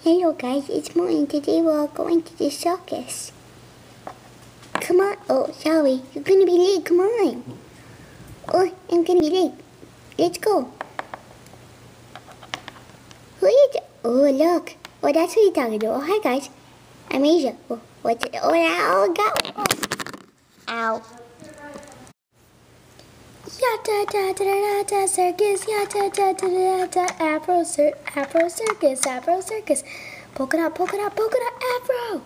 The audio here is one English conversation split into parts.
Hello guys, it's Martin. Today we're going to the circus. Come on. Oh, sorry. You're gonna be late. Come on. Oh, I'm gonna be late. Let's go. Who is it? Oh, look. Oh, that's who you're talking to. Oh, hi guys. I'm Asia. Oh, what's it? Oh, God. Oh. Ow. Yada da da da da circus, yada da da da da Afro circus, polka dot, Afro.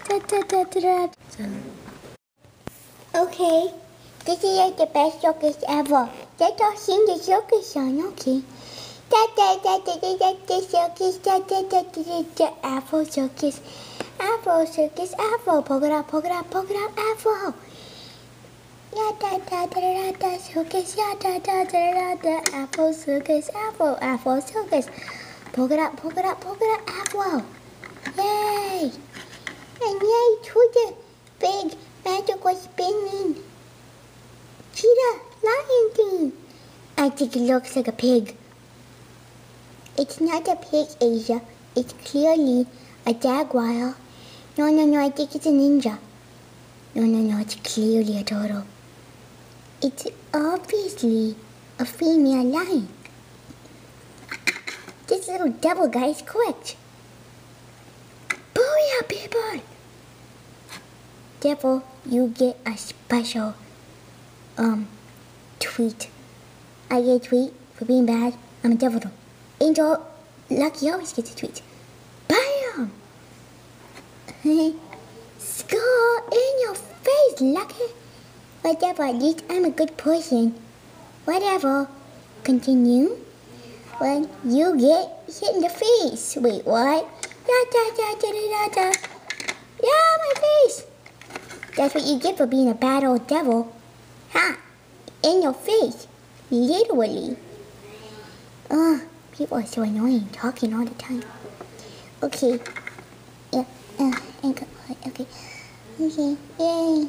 Da da da da da. Okay, this is like the best circus ever. Let's all sing the circus song, okay? Da da da da da da da circus, da da da da da Afro circus, Afro, polka dot, Afro. Yada da da da da circus, yada da da da da Afro circus, Afro circus, polka dot, Afro. Yay! And yay to the big magical spinning cheetah lion thing. I think it looks like a pig. It's not a pig, Asia. It's clearly a jaguar. No, I think it's a ninja. No, it's clearly a turtle. It's obviously a female lion. This little devil guy is correct. Booyah, people! Devil, you get a special, tweet. I get a tweet for being bad. I'm a devil though. Angel, Lucky always gets a tweet. Bam! Score in your face, Lucky. Whatever, at least I'm a good person. Whatever. Continue. When you get hit in the face. Wait, what? Da. Yeah, my face. That's what you get for being a bad old devil. Ha! In your face. Literally. Ugh, people are so annoying, talking all the time. Okay. Yeah, okay. Okay, yay.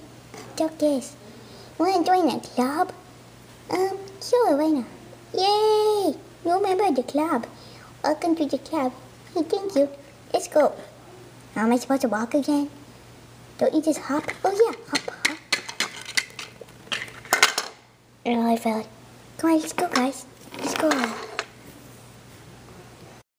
Talk this. Wanna join a club? Sure, why not? Yay! New member of the club. Welcome to the club. Hey, thank you. Let's go. How am I supposed to walk again? Don't you just hop? Oh yeah, hop. Oh, I fell. Come on, let's go, guys. Let's go.